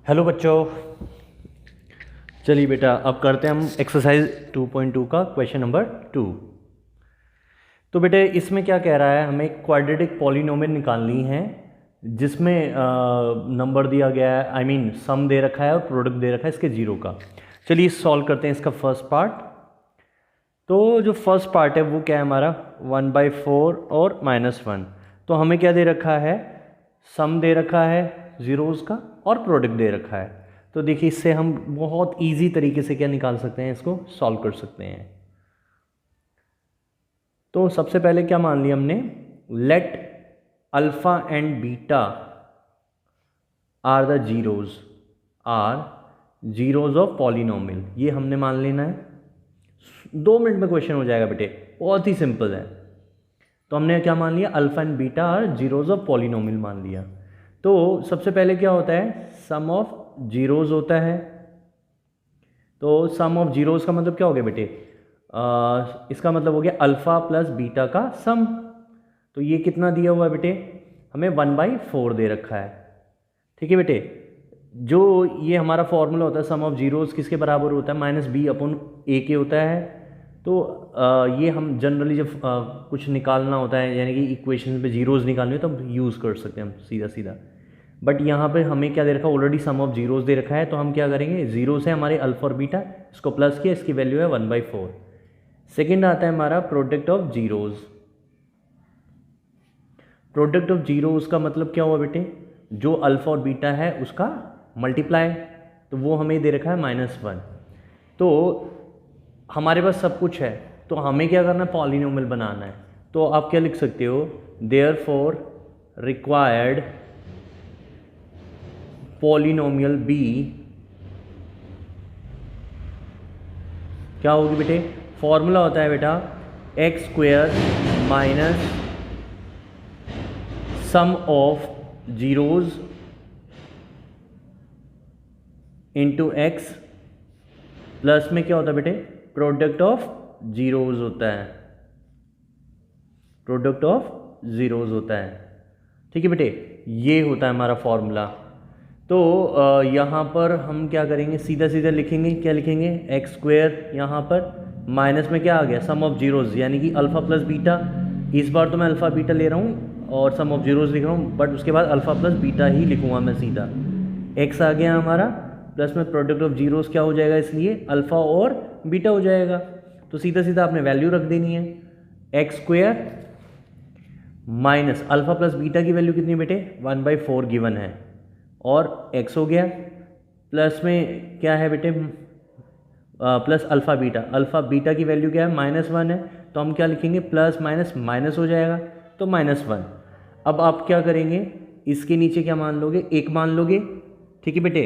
Hello बच्चों, चलिए बेटा अब करते हैं हम एक्सरसाइज 2.2 का क्वेश्चन नंबर 2। तो बेटे इसमें क्या कह रहा है, हमें क्वाड्रेटिक पॉलिनोमियल निकालनी है जिसमें नंबर दिया गया है, आई मीन सम दे रखा है और प्रोडक्ट दे रखा है इसके जीरो का। चलिए सॉल्व करते हैं इसका फर्स्ट पार्ट। तो जो फर्स्ट पार्ट है वो क्या है हमारा 1/4 और -1। तो हमें क्या दे रखा है, सम दे रखा है ज़ीरोज़ का और प्रोडक्ट दे रखा है। तो देखिए इससे हम बहुत इजी तरीके से क्या निकाल सकते हैं, इसको सॉल्व कर सकते हैं। तो सबसे पहले क्या मान लिया हमने, let alpha and beta are the zeros of polynomial. ये हमने मान लेना है। 2 मिनट में क्वेश्चन हो जाएगा बेटे, बहुत ही सिंपल है। तो हमने क्या मान लिया, alpha and beta are zeros of polynomial मान लिया। तो सबसे पहले क्या होता है, सम ऑफ जीरोज़ होता है। तो सम ऑफ जीरोज़ का मतलब क्या हो गया बेटे, इसका मतलब हो गया अल्फ़ा प्लस बीटा का सम। तो ये कितना दिया हुआ है बेटे, हमें 1/4 दे रखा है। ठीक है बेटे, जो ये हमारा फॉर्मूला होता है सम ऑफ जीरोज़ किसके बराबर होता है, -b/a के होता है। तो ये हम जनरली जब कुछ निकालना होता है, यानी कि इक्वेशन पे जीरोज़ निकालनी हो तो हम यूज़ कर सकते हैं हम सीधा सीधा। बट यहाँ पे हमें क्या दे रखा है, ऑलरेडी सम ऑफ जीरोज़ दे रखा है। तो हम क्या करेंगे, जीरो से हमारे अल्फ़ा और बीटा, इसको प्लस किया, इसकी वैल्यू है 1/4। सेकेंड आता है हमारा product of zeros. Product of zeros का मतलब क्या हुआ बेटे, जो अल्फ़ा और बीटा है उसका मल्टीप्लाई। तो वो हमें दे रखा है -1। तो हमारे पास सब कुछ है, तो हमें क्या करना है, पॉलिनोमियल बनाना है। तो आप क्या लिख सकते हो, देयरफॉर रिक्वायर्ड पॉलिनोमियल बी क्या होगी बेटे, फॉर्मूला होता है बेटा x² minus sum of zeros into x plus में क्या होता है बेटे, प्रोडक्ट ऑफ जीरोज़ होता है, प्रोडक्ट ऑफ जीरोज़ होता है। ठीक है बेटे, ये होता है हमारा फॉर्मूला। तो यहाँ पर हम क्या करेंगे, सीधा सीधा लिखेंगे, क्या लिखेंगे, x² यहाँ पर माइनस में क्या आ गया, सम ऑफ जीरोज़ यानी कि अल्फ़ा प्लस बीटा। इस बार तो मैं अल्फ़ा बीटा ले रहा हूँ और सम ऑफ जीरोज़ लिख रहा हूँ, बट उसके बाद अल्फ़ा प्लस बीटा ही लिखूँगा मैं सीधा। x आ गया हमारा, प्लस में प्रोडक्ट ऑफ जीरोज़ क्या हो जाएगा, इसलिए अल्फ़ा और बीटा हो जाएगा। तो सीधा सीधा आपने वैल्यू रख देनी है, x² minus alpha plus beta की वैल्यू कितनी बेटे, 1/4 गिवन है, और x हो गया, प्लस में क्या है बेटे, प्लस अल्फ़ा बीटा की वैल्यू क्या है, -1 है। तो हम क्या लिखेंगे, प्लस माइनस माइनस हो जाएगा, तो -1। अब आप क्या करेंगे, इसके नीचे क्या मान लोगे, 1 मान लोगे। ठीक है बेटे,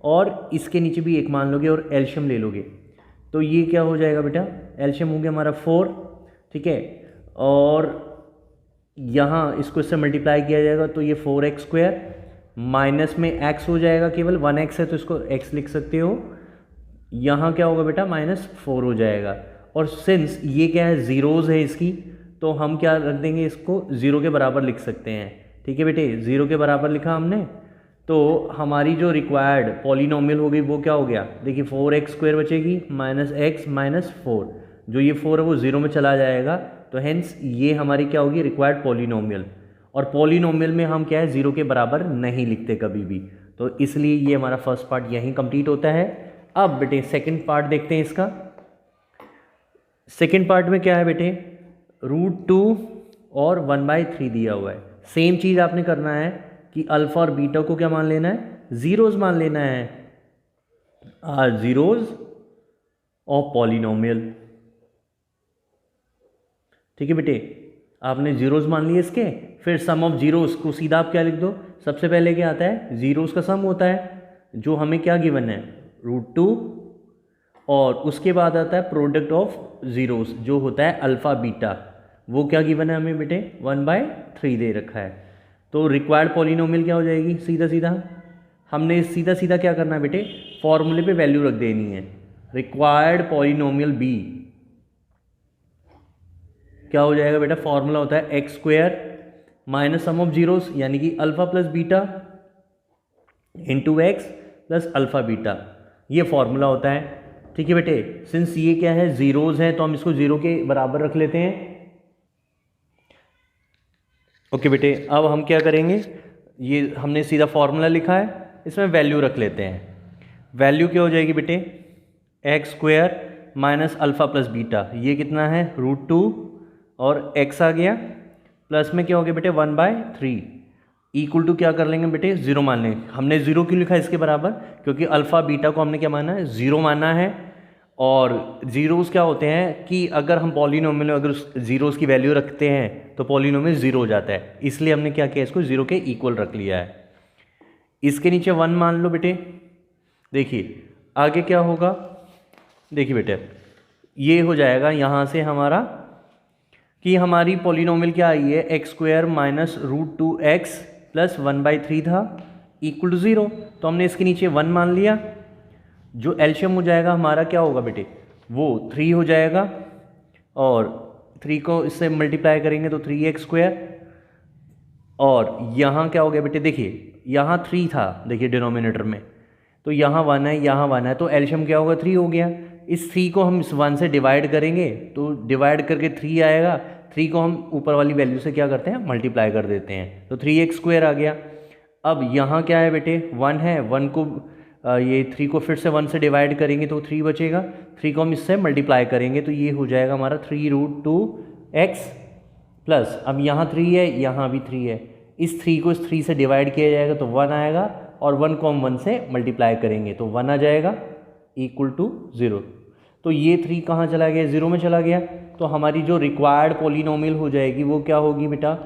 और इसके नीचे भी 1 मान लोगे और एलशियम ले लोगे। तो ये क्या हो जाएगा बेटा, एलशियम हो गया हमारा 4। ठीक है, और यहाँ इसको इससे मल्टीप्लाई किया जाएगा तो ये 4x² माइनस में x हो जाएगा, केवल 1x है तो इसको x लिख सकते हो। यहाँ क्या होगा बेटा, -4 हो जाएगा। और सिंस ये क्या है, ज़ीरोज़ है इसकी, तो हम क्या रख देंगे, इसको 0 के बराबर लिख सकते हैं। ठीक है बेटे, 0 के बराबर लिखा हमने, तो हमारी जो रिक्वायर्ड पॉलिनोमियल हो गई वो क्या हो गया, देखिए 4x² बचेगी -x -4। जो ये 4 है वो 0 में चला जाएगा, तो हेंस ये हमारी क्या होगी, रिक्वायर्ड पॉलिनोमियल। और पॉलिनोमियल में हम क्या है, 0 के बराबर नहीं लिखते कभी भी। तो इसलिए ये हमारा फर्स्ट पार्ट यहीं कंप्लीट होता है। अब बेटे सेकंड पार्ट देखते हैं इसका। सेकंड पार्ट में क्या है बेटे, √2 और 1/3 दिया हुआ है। सेम चीज़ आपने करना है कि अल्फ़ा और बीटा को क्या मान लेना है, ज़ीरोज़ मान लेना है, आर ज़ीरोज़ ऑफ पॉलिनोमियल। ठीक है बेटे, आपने जीरोज़ मान लिए इसके, फिर सम ऑफ जीरोज़ को सीधा आप क्या लिख दो, सबसे पहले क्या आता है, जीरोज़ का सम होता है, जो हमें क्या गिवन है, √2, और उसके बाद आता है प्रोडक्ट ऑफ जीरोज़ जो होता है अल्फ़ा बीटा, वो क्या गिवन है हमें बेटे, 1/3 दे रखा है। तो रिक्वायर्ड पॉलिनोमियल क्या हो जाएगी, सीधा सीधा हमने सीधा सीधा क्या करना है बेटे, फॉर्मूले पे वैल्यू रख देनी है। रिक्वायर्ड पॉलिनोमियल बी क्या हो जाएगा बेटा, फॉर्मूला होता है x² minus sum of zeros यानी कि alpha plus beta into x plus alpha beta, ये फॉर्मूला होता है। ठीक है बेटे, सिंस ये क्या है ज़ीरोज़ हैं तो हम इसको ज़ीरो के बराबर रख लेते हैं। ओके बेटे, अब हम क्या करेंगे, ये हमने सीधा फॉर्मूला लिखा है, इसमें वैल्यू रख लेते हैं। वैल्यू क्या हो जाएगी बेटे, x square minus alpha plus beta, ये कितना है √2 और x आ गया, प्लस में क्या हो गया बेटे 1/3 इक्वल टू क्या कर लेंगे बेटे, ज़ीरो मान लेंगे। हमने ज़ीरो क्यों लिखा है इसके बराबर, क्योंकि अल्फ़ा बीटा को हमने क्या माना है, ज़ीरो माना है। और ज़ीरोज़ क्या होते हैं कि अगर हम पॉलीनोमियल में अगर ज़ीरोज़ की वैल्यू रखते हैं तो पॉलीनोमियल ज़ीरो हो जाता है, इसलिए हमने क्या किया, इसको ज़ीरो के इक्वल रख लिया है। इसके नीचे 1 मान लो बेटे। देखिए आगे क्या होगा, देखिए बेटे ये हो जाएगा यहाँ से हमारा कि हमारी पॉलीनोमियल क्या आई है, x square minus √2x plus 1/3 था इक्वल टू 0, तो हमने इसके नीचे 1 मान लिया। जो एलशियम हो जाएगा हमारा क्या होगा बेटे, वो 3 हो जाएगा, और 3 को इससे मल्टीप्लाई करेंगे तो 3x स्क्वायर, और यहाँ क्या हो गया बेटे, देखिए यहाँ 3 था, देखिए डिनोमिनेटर में, तो यहाँ 1 है, यहाँ 1 है, तो एलशियम क्या होगा 3 हो गया। इस 3 को हम इस 1 से डिवाइड करेंगे तो डिवाइड करके 3 आएगा, 3 को हम ऊपर वाली वैल्यू से क्या करते हैं, मल्टीप्लाई कर देते हैं, तो 3x स्क्वायर आ गया। अब यहाँ क्या है बेटे, 1 है, 1 को ये 3 को फिर से 1 से डिवाइड करेंगे तो 3 बचेगा, 3 को हम इससे मल्टीप्लाई करेंगे तो ये हो जाएगा हमारा 3√2x प्लस, अब यहाँ 3 है, यहाँ भी 3 है, इस 3 को इस 3 से डिवाइड किया जाएगा तो 1 आएगा, और 1 को हम 1 से मल्टीप्लाई करेंगे तो 1 आ जाएगा इक्वल टू 0। तो ये 3 कहाँ चला गया, 0 में चला गया, तो हमारी जो रिक्वायर्ड पॉलीनोमियल हो जाएगी वो क्या होगी बेटा,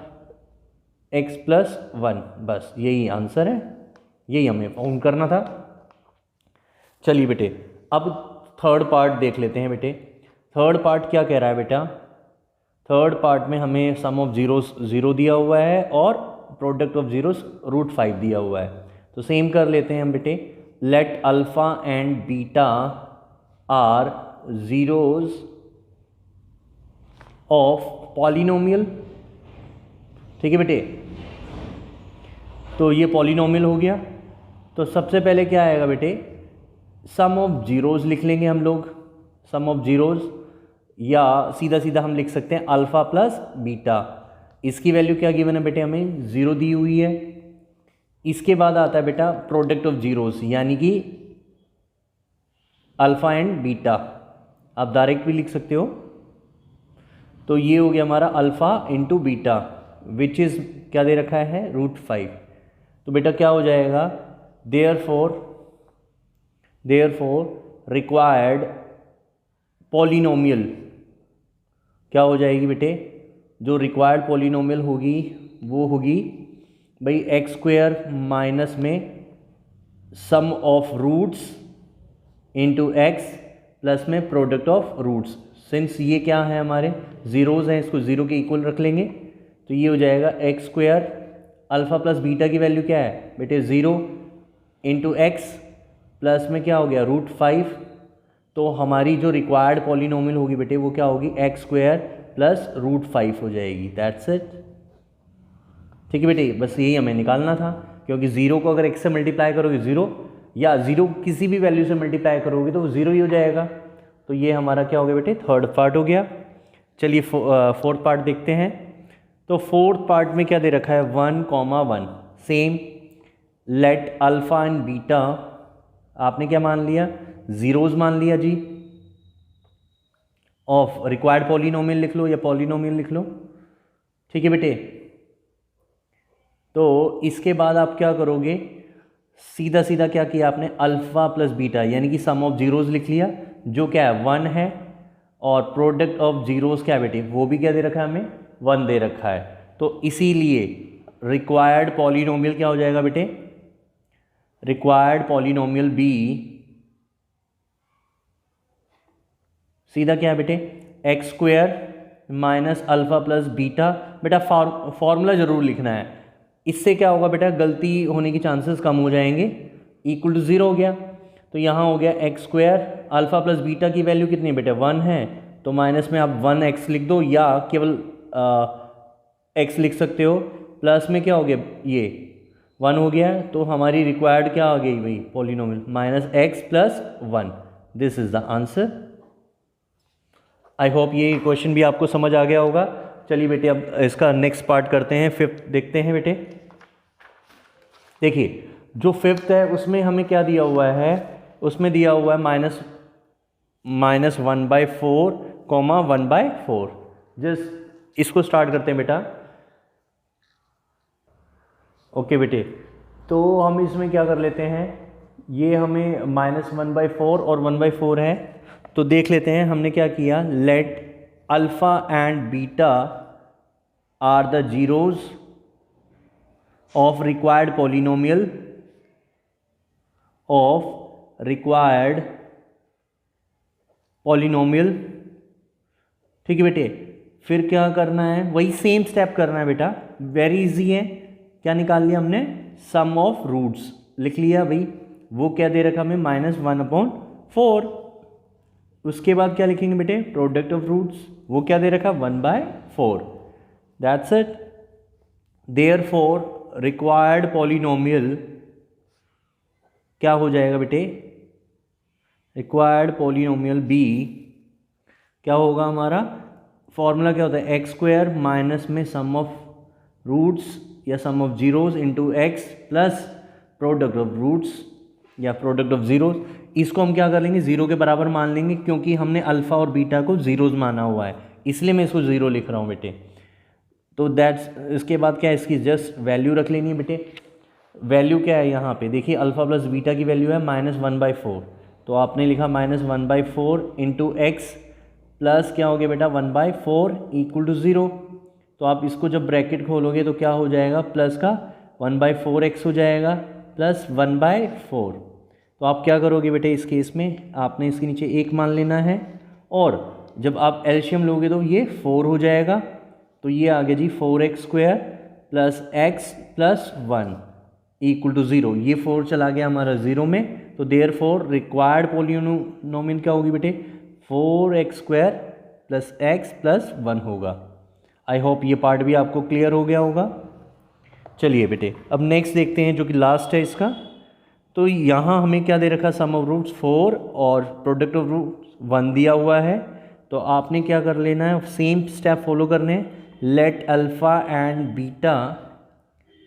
x प्लस 1, बस यही आंसर है, यही हमें फाउंड करना था। चलिए बेटे अब थर्ड पार्ट देख लेते हैं बेटे। थर्ड पार्ट क्या कह रहा है बेटा, थर्ड पार्ट में हमें सम ऑफ जीरोस 0 दिया हुआ है और प्रोडक्ट ऑफ जीरोस √5 दिया हुआ है, तो सेम कर लेते हैं हम बेटे। Let alpha and beta are zeros of polynomial, ठीक है बेटे, तो ये पॉलिनोमियल हो गया। तो सबसे पहले क्या आएगा बेटे, सम ऑफ जीरोस लिख लेंगे हम लोग, सम ऑफ जीरोस, या सीधा सीधा हम लिख सकते हैं अल्फ़ा प्लस बीटा। इसकी वैल्यू क्या गिवन है बेटे, हमें 0 दी हुई है। इसके बाद आता है बेटा प्रोडक्ट ऑफ जीरोस, यानी कि अल्फ़ा एंड बीटा, आप डायरेक्ट भी लिख सकते हो। तो ये हो गया हमारा alpha into beta, which is क्या दे रखा है, √5। तो बेटा क्या हो जाएगा, देयरफॉर रिक्वायर्ड पॉलिनोमियल क्या हो जाएगी बेटे, जो रिक्वायर्ड पॉलिनोमियल होगी वो होगी भाई एक्स स्क्वायर माइनस में sum of roots into x plus में प्रोडक्ट ऑफ रूट्स। सिंस ये क्या है हमारे जीरोज़ हैं, इसको 0 के इक्वल रख लेंगे, तो ये हो जाएगा x square, alpha plus beta की वैल्यू क्या है बेटे 0 इंटू एक्स प्लस में क्या हो गया √5। तो हमारी जो रिक्वायर्ड पॉलिनोमियल होगी बेटे वो क्या होगी, एक्स स्क्वायर प्लस √5 हो जाएगी, दैट्स इट। ठीक है बेटे, बस यही हमें निकालना था, क्योंकि 0 को अगर x से मल्टीप्लाई करोगे 0, या 0 किसी भी वैल्यू से मल्टीप्लाई करोगे तो वो 0 ही हो जाएगा। तो ये हमारा क्या हो गया बेटे, थर्ड पार्ट हो गया। चलिए फोर्थ पार्ट देखते हैं। तो फोर्थ पार्ट में क्या दे रखा है, 1,1, same. Late alpha and beta, आपने क्या मान लिया, जीरोज़ मान लिया जी, ऑफ रिक्वायर्ड पॉलिनोमियल लिख लो या पॉलिनोमियल लिख लो, ठीक है बेटे। तो इसके बाद आप क्या करोगे, सीधा सीधा क्या किया आपने, अल्फ़ा प्लस बीटा यानी कि सम ऑफ जीरोज़ लिख लिया, जो क्या है 1 है, और प्रोडक्ट ऑफ जीरोज़ क्या है बेटे, वो भी क्या दे रखा है हमें, 1 दे रखा है। तो इसीलिए रिक्वायर्ड पॉलिनोमियल क्या हो जाएगा बेटे, रिक्वायर्ड पॉलिनोमियल बी सीधा क्या है बेटे, x square minus alpha plus beta. बेटा फॉर्मूला जरूर लिखना है, इससे क्या होगा बेटा, गलती होने के चांसेस कम हो जाएंगे। इक्वल टू 0 हो गया, तो यहाँ हो गया x square, alpha plus beta की वैल्यू कितनी बेटा 1 है, तो माइनस में आप 1x लिख दो, या केवल x लिख सकते हो, प्लस में क्या हो गया ये 1 हो गया, तो हमारी रिक्वायर्ड क्या आ गई भाई polynomial -x+1। This is the answer. I hope ये क्वेश्चन भी आपको समझ आ गया होगा। चलिए बेटे अब इसका नेक्स्ट पार्ट करते हैं, फिफ्थ देखते हैं बेटे। देखिए जो फिफ्थ है उसमें हमें क्या दिया हुआ है, उसमें दिया हुआ है -1/4, 1/4। जस्ट इसको स्टार्ट करते हैं बेटा। ओके बेटे, तो हम इसमें क्या कर लेते हैं, ये हमें -1/4 और 1/4 है, तो देख लेते हैं हमने क्या किया। Let alpha and beta are the zeros of required polynomial ठीक है बेटे। फिर क्या करना है, वही सेम स्टेप करना है बेटा, वेरी इजी है। क्या निकाल लिया हमने, सम ऑफ रूट्स लिख लिया भाई, वो क्या दे रखा हमें -1/4। उसके बाद क्या लिखेंगे बेटे, प्रोडक्ट ऑफ रूट्स, वो क्या दे रखा 1/4। That's it. Therefore required polynomial क्या हो जाएगा बेटे, रिक्वायर्ड पॉलिनोमियल बी क्या होगा हमारा, फॉर्मूला क्या होता है, x² माइनस में सम ऑफ रूट्स या sum of zeros into x plus product of roots या प्रोडक्ट ऑफ जीरोज। इसको हम क्या कर लेंगे, जीरो के बराबर मान लेंगे, क्योंकि हमने अल्फा और बीटा को जीरोज माना हुआ है, इसलिए मैं इसको जीरो लिख रहा हूँ बेटे। तो दैट्स, इसके बाद क्या है, इसकी जस्ट वैल्यू रख लेनी है बेटे। वैल्यू क्या है यहाँ पे, देखिए अल्फा प्लस बीटा की वैल्यू है -1/4, तो आपने लिखा -1/4 इंटू एक्स प्लस क्या हो गया बेटा 1/4 इक्वल टू 0। तो आप इसको जब ब्रैकेट खोलोगे तो क्या हो जाएगा, प्लस का 1/4x हो जाएगा प्लस 1/4। तो आप क्या करोगे बेटे, इस केस में आपने इसके नीचे 1 मान लेना है, और जब आप एलसीएम लोगे तो ये 4 हो जाएगा। तो ये आ गया जी 4x² plus x plus 1 equal to 0। ये 4 चला गया हमारा 0 में, तो देयरफॉर रिक्वायर्ड पॉलिनोमियल क्या होगी बेटे, 4x² प्लस x प्लस 1 होगा। आई होप ये पार्ट भी आपको क्लियर हो गया होगा। चलिए बेटे अब नेक्स्ट देखते हैं, जो कि लास्ट है इसका। तो यहाँ हमें क्या दे रखा, सम ऑफ रूट्स 4 और प्रोडक्ट ऑफ रूट्स 1 दिया हुआ है। तो आपने क्या कर लेना है, सेम स्टेप फॉलो करने हैं। Let alpha and beta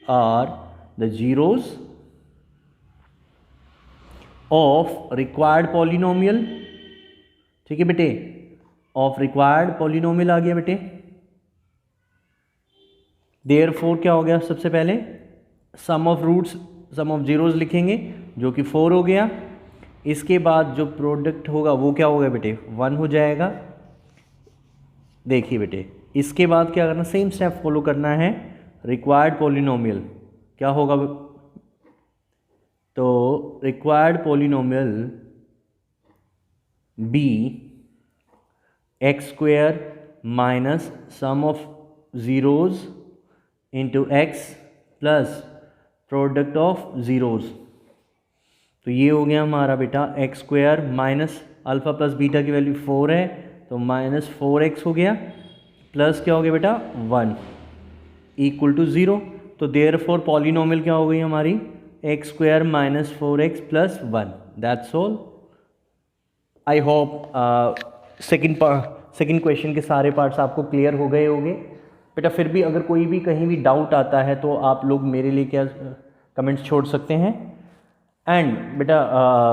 are the zeros of required polynomial. ठीक है बेटे, ऑफ रिक्वायर्ड पॉलिनोमियल आ गया बेटे। देयरफॉर क्या हो गया, सबसे पहले sum of roots, sum of zeros लिखेंगे, जो कि 4 हो गया। इसके बाद जो प्रोडक्ट होगा वो क्या होगा बेटे, 1 हो जाएगा। देखिए बेटे इसके बाद क्या करना, सेम स्टेप फॉलो करना है। रिक्वायर्ड पॉलिनोमियल क्या होगा, तो required polynomial be x² minus sum of zeros into x plus product of zeros. तो ये हो गया हमारा बेटा x² minus alpha plus beta की वैल्यू 4 है, तो -4x हो गया, प्लस क्या हो गया बेटा 1 इक्वल टू 0। तो देयरफॉर पॉलिनोमियल क्या हो गई हमारी, x² minus 4x plus 1। That's all. I hope second question के सारे पार्ट्स आपको क्लियर हो गए होंगे बेटा। फिर भी अगर कोई भी कहीं भी डाउट आता है तो आप लोग मेरे लिए क्या कमेंट्स छोड़ सकते हैं। एंड बेटा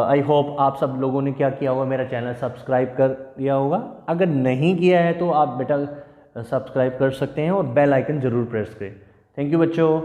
आई होप आप सब लोगों ने क्या किया होगा, मेरा चैनल सब्सक्राइब कर दिया होगा। अगर नहीं किया है तो आप बेटा सब्सक्राइब कर सकते हैं और बेल आइकन ज़रूर प्रेस करें। थैंक यू बच्चों।